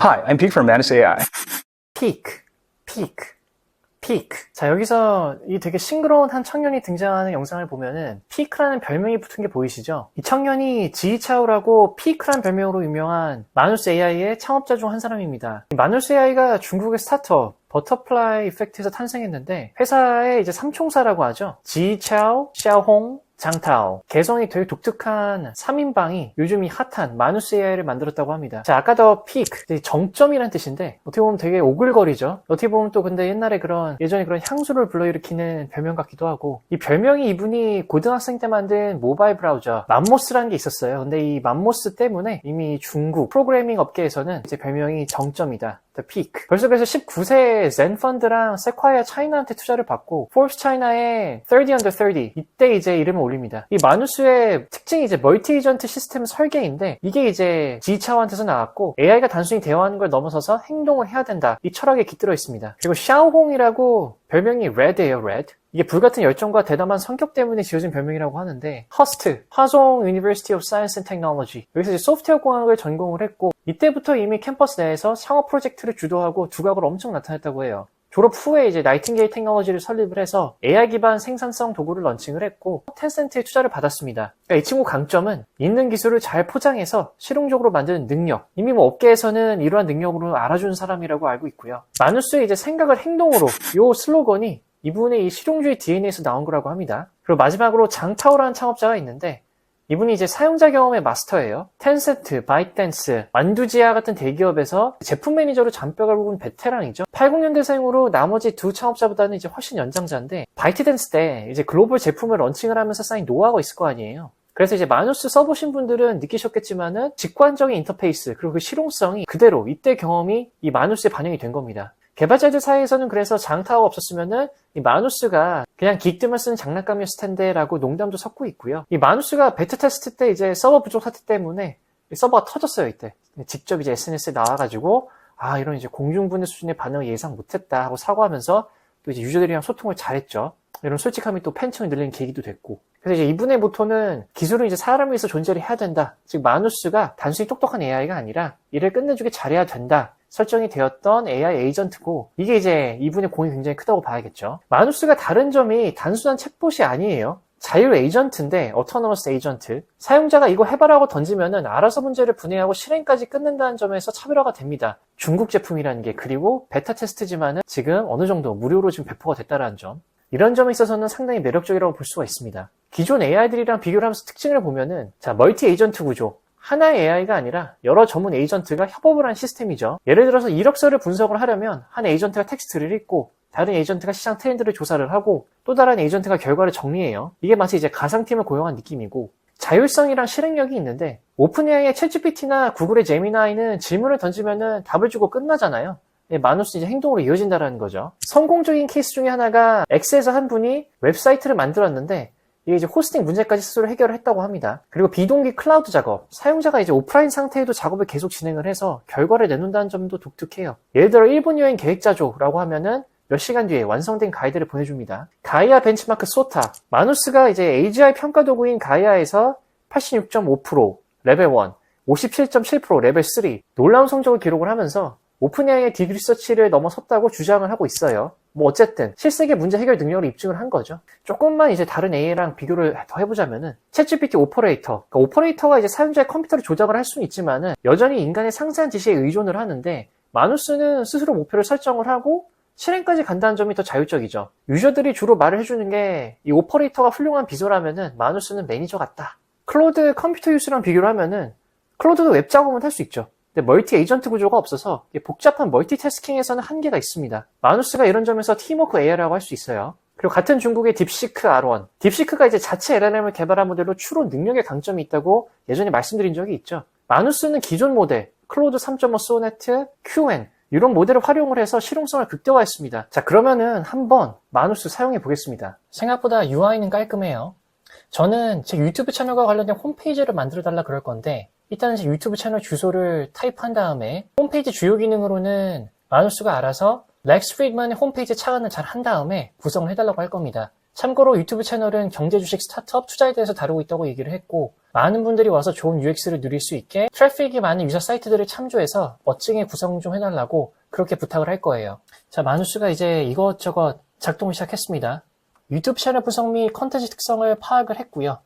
Hi, I'm Peak from Manus AI. 피크. 자, 여기서 이 되게 싱그러운 한 청년이 등장하는 영상을 보면은 피크라는 별명이 붙은 게 보이시죠? 이 청년이 지이차오라고 피크라는 별명으로 유명한 마누스 AI의 창업자 중 한 사람입니다. 마누스 AI가 중국의 스타트업 버터플라이 이펙트에서 탄생했는데 회사의 이제 삼총사라고 하죠. 지이차오, 샤오홍, 장타오. 개성이 되게 독특한 3인방이 요즘 이 핫한 마누스 AI를 만들었다고 합니다. 자, 아까 더 피크, 정점이란 뜻인데 어떻게 보면 되게 오글거리죠. 어떻게 보면 또 근데 예전에 그런 향수를 불러일으키는 별명 같기도 하고, 이 별명이 이분이 고등학생 때 만든 모바일 브라우저 맘모스라는 게 있었어요. 근데 이 맘모스 때문에 이미 중국 프로그래밍 업계에서는 이제 별명이 정점이다. 피크. 벌써 그래서 19세에 젠펀드랑 세콰이어 차이나한테 투자를 받고 포브스 차이나의 30 under 30 이때 이제 이름을 올립니다. 이 마누스의 특징이 이제 멀티 에이전트 시스템 설계인데 이게 이제 지차오한테서 나왔고 AI가 단순히 대화하는 걸 넘어서서 행동을 해야 된다. 이 철학에 깃들어 있습니다. 그리고 샤오홍이라고 별명이 레드예요, 레드. 이게 불같은 열정과 대담한 성격 때문에 지어진 별명이라고 하는데 허스트, 화성 University of Science and Technology 여기서 이제 소프트웨어 공학을 전공을 했고 이때부터 이미 캠퍼스 내에서 창업 프로젝트를 주도하고 두각을 엄청 나타냈다고 해요. 졸업 후에 이제 나이팅게일 테크놀로지를 설립을 해서 AI 기반 생산성 도구를 런칭을 했고 텐센트에 투자를 받았습니다. 그러니까 이 친구 강점은 있는 기술을 잘 포장해서 실용적으로 만드는 능력. 이미 업계에서는 이러한 능력으로 알아주는 사람이라고 알고 있고요. 마누스의 이제 생각을 행동으로 요 슬로건이 이분의 이 실용주의 DNA에서 나온 거라고 합니다. 그리고 마지막으로 장타오라는 창업자가 있는데 이분이 이제 사용자 경험의 마스터예요. 텐센트, 바이트댄스, 만두지아 같은 대기업에서 제품 매니저로 잔뼈가 굵은 베테랑이죠. 80년대생으로 나머지 두 창업자보다는 이제 훨씬 연장자인데 바이트댄스 때 이제 글로벌 제품을 런칭을 하면서 쌓인 노하우가 있을 거 아니에요. 그래서 이제 마누스 써보신 분들은 느끼셨겠지만은 직관적인 인터페이스 그리고 그 실용성이 그대로 이때 경험이 이 마누스에 반영이 된 겁니다. 개발자들 사이에서는 그래서 장타오가 없었으면은 이 마누스가 그냥 기익들만 쓰는 장난감이었을 텐데 라고 농담도 섞고 있고요. 이 마누스가 베타 테스트 때 이제 서버 부족 사태 때문에 서버가 터졌어요, 이때. 직접 이제 SNS에 나와가지고 이런 이제 공중분해 수준의 반응을 예상 못했다 하고 사과하면서 또 이제 유저들이랑 소통을 잘했죠. 이런 솔직함이 또 팬층을 늘리는 계기도 됐고. 그래서 이제 이분의 모토는 기술은 이제 사람을 위해서 존재를 해야 된다. 즉 마누스가 단순히 똑똑한 AI가 아니라 일을 끝내주게 잘해야 된다. 설정이 되었던 AI 에이전트고 이게 이제 이분의 공이 굉장히 크다고 봐야겠죠. 마누스가 다른 점이 단순한 챗봇이 아니에요. 자율 에이전트인데 어토노머스 에이전트. 사용자가 이거 해봐라고 던지면은 알아서 문제를 분해하고 실행까지 끝낸다는 점에서 차별화가 됩니다. 중국 제품이라는 게 그리고 베타 테스트지만은 지금 어느 정도 무료로 지금 배포가 됐다는 점. 이런 점에 있어서는 상당히 매력적이라고 볼 수가 있습니다. 기존 AI들이랑 비교를 하면서 특징을 보면은 멀티 에이전트 구조. 하나의 AI가 아니라 여러 전문 에이전트가 협업을 한 시스템이죠. 예를 들어서 이력서를 분석을 하려면 한 에이전트가 텍스트를 읽고 다른 에이전트가 시장 트렌드를 조사를 하고 또 다른 에이전트가 결과를 정리해요. 이게 마치 이제 가상팀을 고용한 느낌이고 자율성이랑 실행력이 있는데 오픈AI의 챗GPT나 구글의 제미나이는 질문을 던지면은 답을 주고 끝나잖아요. 마누스 이제 행동으로 이어진다는 거죠. 성공적인 케이스 중에 하나가 엑스에서 한 분이 웹사이트를 만들었는데 이게 이제 호스팅 문제까지 스스로 해결을 했다고 합니다. 그리고 비동기 클라우드 작업, 사용자가 이제 오프라인 상태에도 작업을 계속 진행을 해서 결과를 내놓는다는 점도 독특해요. 예를 들어 일본 여행 계획자조라고 하면은 몇 시간 뒤에 완성된 가이드를 보내줍니다. 가이아 벤치마크 소타, 마누스가 이제 AGI 평가 도구인 가이아에서 86.5% 레벨 1, 57.7% 레벨 3 놀라운 성적을 기록을 하면서 오픈AI의 딥 리서치를 넘어섰다고 주장을 하고 있어요. 어쨌든 실세계 문제 해결 능력을 입증을 한 거죠. 조금만 이제 다른 AI랑 비교를 더 해보자면은 챗GPT 오퍼레이터. 그러니까 오퍼레이터가 이제 사용자의 컴퓨터를 조작을 할 수는 있지만은 여전히 인간의 상세한 지시에 의존을 하는데 마누스는 스스로 목표를 설정을 하고 실행까지 간다는 점이 더 자율적이죠. 유저들이 주로 말을 해주는 게 이 오퍼레이터가 훌륭한 비서라면은 마누스는 매니저 같다. 클로드 컴퓨터 유스랑 비교를 하면은 클로드도 웹 작업은 할 수 있죠. 근데 멀티 에이전트 구조가 없어서 복잡한 멀티태스킹에서는 한계가 있습니다. 마누스가 이런 점에서 팀워크 AI라고 할 수 있어요. 그리고 같은 중국의 딥시크 R1. 딥시크가 이제 자체 LLM을 개발한 모델로 추론 능력의 강점이 있다고 예전에 말씀드린 적이 있죠. 마누스는 기존 모델, 클로드 3.5 소네트, QN 이런 모델을 활용을 해서 실용성을 극대화했습니다. 자, 그러면은 한번 마누스 사용해 보겠습니다. 생각보다 UI는 깔끔해요. 저는 제 유튜브 채널과 관련된 홈페이지를 만들어 달라 그럴 건데 일단은 제 유튜브 채널 주소를 타입한 다음에 홈페이지 주요 기능으로는 마누스가 알아서 렉스 프리드만의 홈페이지 착안을 잘 한 다음에 구성을 해달라고 할 겁니다. 참고로 유튜브 채널은 경제, 주식, 스타트업, 투자에 대해서 다루고 있다고 얘기를 했고 많은 분들이 와서 좋은 UX를 누릴 수 있게 트래픽이 많은 유사 사이트들을 참조해서 멋지게 구성 좀 해달라고 그렇게 부탁을 할 거예요. 자, 마누스가 이제 이것저것 작동을 시작했습니다. 유튜브 채널 분석 및 컨텐츠 특성을 파악을 했고요.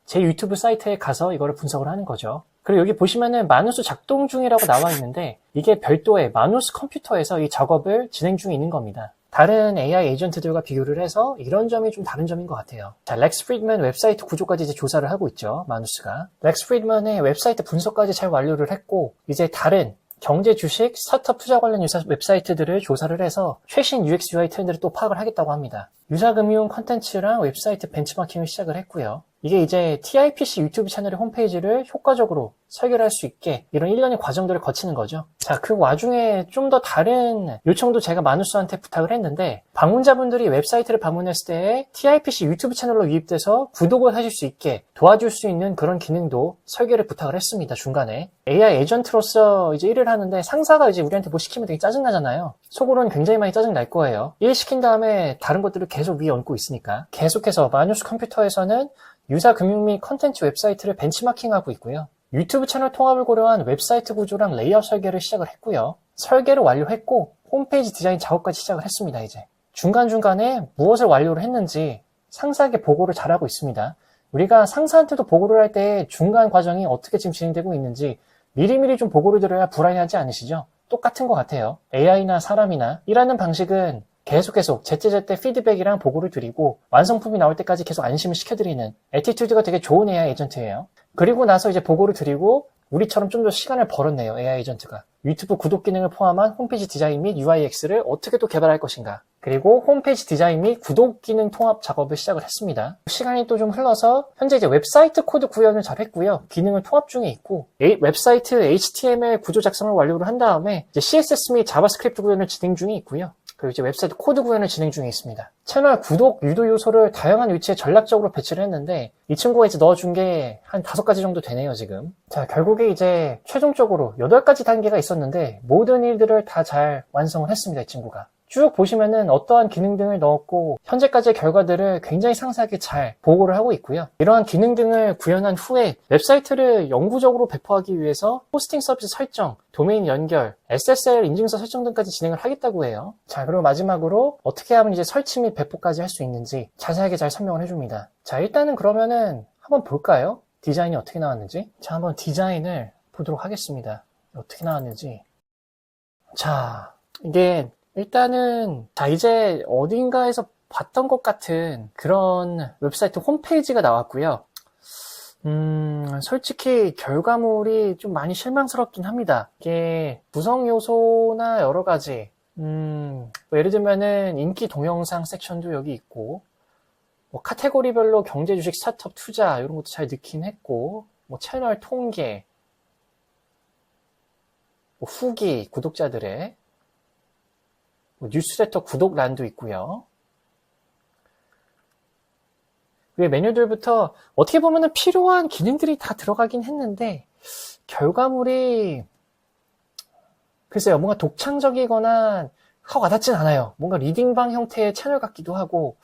제 유튜브 사이트에 가서 이거를 분석을 하는 거죠. 그리고 여기 보시면은 마누스 작동 중이라고 나와 있는데 이게 별도의 마누스 컴퓨터에서 이 작업을 진행 중에 있는 겁니다. 다른 AI 에이전트들과 비교를 해서 이런 점이 좀 다른 점인 것 같아요. 자, 렉스 프리드먼 웹사이트 구조까지 이제 조사를 하고 있죠, 마누스가. 렉스 프리드먼의 웹사이트 분석까지 잘 완료를 했고, 이제 다른 경제 주식, 스타트업 투자 관련 유사 웹사이트들을 조사를 해서 최신 UX, UI 트렌드를 또 파악을 하겠다고 합니다. 유사금융 컨텐츠랑 웹사이트 벤치마킹을 시작을 했고요. 이게 이제 TIPC 유튜브 채널의 홈페이지를 효과적으로 설계를 할 수 있게 이런 일련의 과정들을 거치는 거죠. 자, 그 와중에 좀 더 다른 요청도 제가 마누스한테 부탁을 했는데 방문자분들이 웹사이트를 방문했을 때 TIPC 유튜브 채널로 유입돼서 구독을 하실 수 있게 도와줄 수 있는 그런 기능도 설계를 부탁을 했습니다. 중간에. AI 에이전트로서 이제 일을 하는데 상사가 이제 우리한테 뭐 시키면 되게 짜증나잖아요. 속으로는 굉장히 많이 짜증날 거예요. 일 시킨 다음에 다른 것들을 계속 위에 얹고 있으니까. 계속해서 마누스 컴퓨터에서는 유사 금융 및 컨텐츠 웹사이트를 벤치마킹하고 있고요. 유튜브 채널 통합을 고려한 웹사이트 구조랑 레이아웃 설계를 시작을 했고요. 설계를 완료했고 홈페이지 디자인 작업까지 시작을 했습니다. 이제 중간중간에 무엇을 완료를 했는지 상사에게 보고를 잘하고 있습니다. 우리가 상사한테도 보고를 할 때 중간 과정이 어떻게 지금 진행되고 있는지 미리미리 좀 보고를 드려야 불안해하지 않으시죠? 똑같은 것 같아요. AI나 사람이나 일하는 방식은 계속 제때제때 피드백이랑 보고를 드리고 완성품이 나올 때까지 계속 안심을 시켜드리는 애티튜드가 되게 좋은 AI 에이전트예요. 그리고 나서 이제 보고를 드리고 우리처럼 좀 더 시간을 벌었네요. AI 에이전트가. 유튜브 구독 기능을 포함한 홈페이지 디자인 및 UIX를 어떻게 또 개발할 것인가. 그리고 홈페이지 디자인 및 구독 기능 통합 작업을 시작을 했습니다. 시간이 또 좀 흘러서 현재 이제 웹사이트 코드 구현을 잘 했고요. 기능을 통합 중에 있고 웹사이트 HTML 구조 작성을 완료를 한 다음에 이제 CSS 및 자바스크립트 구현을 진행 중에 있고요. 그리고 이제 웹사이트 코드 구현을 진행 중에 있습니다. 채널 구독 유도 요소를 다양한 위치에 전략적으로 배치를 했는데 이 친구가 이제 넣어준 게 한 5가지 정도 되네요, 지금. 자, 결국에 이제 최종적으로 8가지 단계가 있었는데 모든 일들을 다 잘 완성을 했습니다, 이 친구가. 쭉 보시면은 어떠한 기능 등을 넣었고 현재까지의 결과들을 굉장히 상세하게 잘 보고를 하고 있고요. 이러한 기능 등을 구현한 후에 웹사이트를 영구적으로 배포하기 위해서 호스팅 서비스 설정, 도메인 연결, SSL 인증서 설정 등까지 진행을 하겠다고 해요. 자, 그리고 마지막으로 어떻게 하면 이제 설치 및 배포까지 할 수 있는지 자세하게 잘 설명을 해줍니다. 자, 일단은 그러면은 한번 볼까요? 디자인이 어떻게 나왔는지. 자, 한번 디자인을 보도록 하겠습니다. 어떻게 나왔는지. 자, 이게 일단은 자, 이제 어딘가에서 봤던 것 같은 그런 웹사이트 홈페이지가 나왔고요. 솔직히 결과물이 좀 많이 실망스럽긴 합니다. 이게 구성 요소나 여러 가지 뭐 예를 들면은 인기 동영상 섹션도 여기 있고 뭐 카테고리별로 경제, 주식, 스타트업, 투자 이런 것도 잘 넣긴 했고 뭐 채널 통계, 뭐 후기, 구독자들의 뭐 뉴스레터 구독란도 있고요. 위에 메뉴들부터 어떻게 보면은 필요한 기능들이 다 들어가긴 했는데 결과물이 글쎄요, 뭔가 독창적이거나 하고 와닿진 않아요. 뭔가 리딩방 형태의 채널 같기도 하고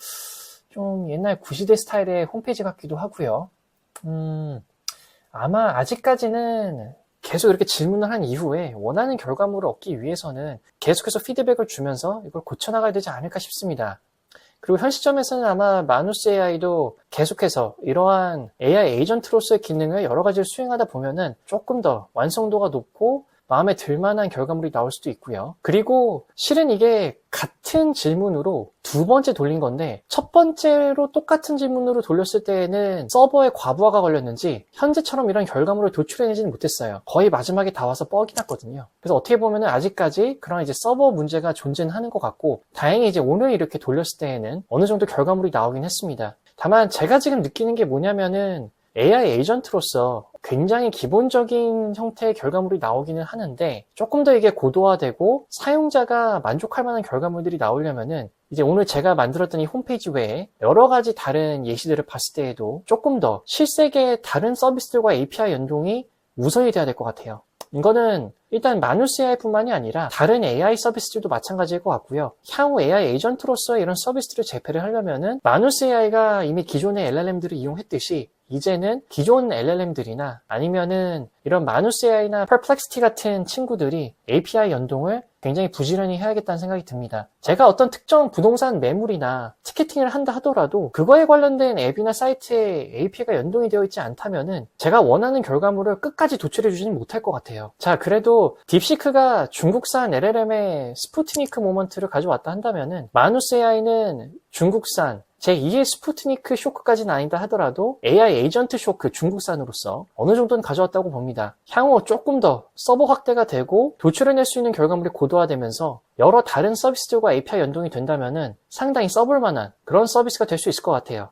좀 옛날 구시대 스타일의 홈페이지 같기도 하고요. 아마 아직까지는 계속 이렇게 질문을 한 이후에 원하는 결과물을 얻기 위해서는 계속해서 피드백을 주면서 이걸 고쳐나가야 되지 않을까 싶습니다. 그리고 현 시점에서는 아마 마누스 AI도 계속해서 이러한 AI 에이전트로서의 기능을 여러 가지를 수행하다 보면은 조금 더 완성도가 높고 마음에 들만한 결과물이 나올 수도 있고요. 그리고 실은 이게 같은 질문으로 2번째 돌린 건데 첫 번째로 똑같은 질문으로 돌렸을 때에는 서버에 과부하가 걸렸는지 현재처럼 이런 결과물을 도출해내지는 못했어요. 거의 마지막에 다 와서 뻑이 났거든요. 그래서 어떻게 보면은 아직까지 그런 이제 서버 문제가 존재는 하는 것 같고 다행히 이제 오늘 이렇게 돌렸을 때에는 어느 정도 결과물이 나오긴 했습니다. 다만 제가 지금 느끼는 게 뭐냐면은 AI 에이전트로서 굉장히 기본적인 형태의 결과물이 나오기는 하는데 조금 더 이게 고도화되고 사용자가 만족할 만한 결과물들이 나오려면은 이제 오늘 제가 만들었던 이 홈페이지 외에 여러 가지 다른 예시들을 봤을 때에도 조금 더 실생의 다른 서비스들과 API 연동이 우선이 돼야 될 것 같아요. 이거는 일단 마누스 AI뿐만이 아니라 다른 AI 서비스들도 마찬가지일 것 같고요. 향후 AI 에이전트로서 이런 서비스들을 재패를 하려면은 마누스 AI가 이미 기존의 LLM들을 이용했듯이 이제는 기존 LLM들이나 아니면은 이런 마누스 AI나 Perplexity 같은 친구들이 API 연동을 굉장히 부지런히 해야겠다는 생각이 듭니다. 제가 어떤 특정 부동산 매물이나 티켓팅을 한다 하더라도 그거에 관련된 앱이나 사이트에 API가 연동이 되어 있지 않다면은 제가 원하는 결과물을 끝까지 도출해주지는 못할 것 같아요. 자, 그래도 딥시크가 중국산 LLM의 스푸트니크 모먼트를 가져왔다 한다면은 마누스 AI는 중국산 제2의 스푸트니크 쇼크까지는 아니다 하더라도 AI 에이전트 쇼크 중국산으로서 어느 정도는 가져왔다고 봅니다. 향후 조금 더 서버 확대가 되고 도출해낼 수 있는 결과물이 고도화되면서 여러 다른 서비스들과 API 연동이 된다면은 상당히 써볼 만한 그런 서비스가 될 수 있을 것 같아요.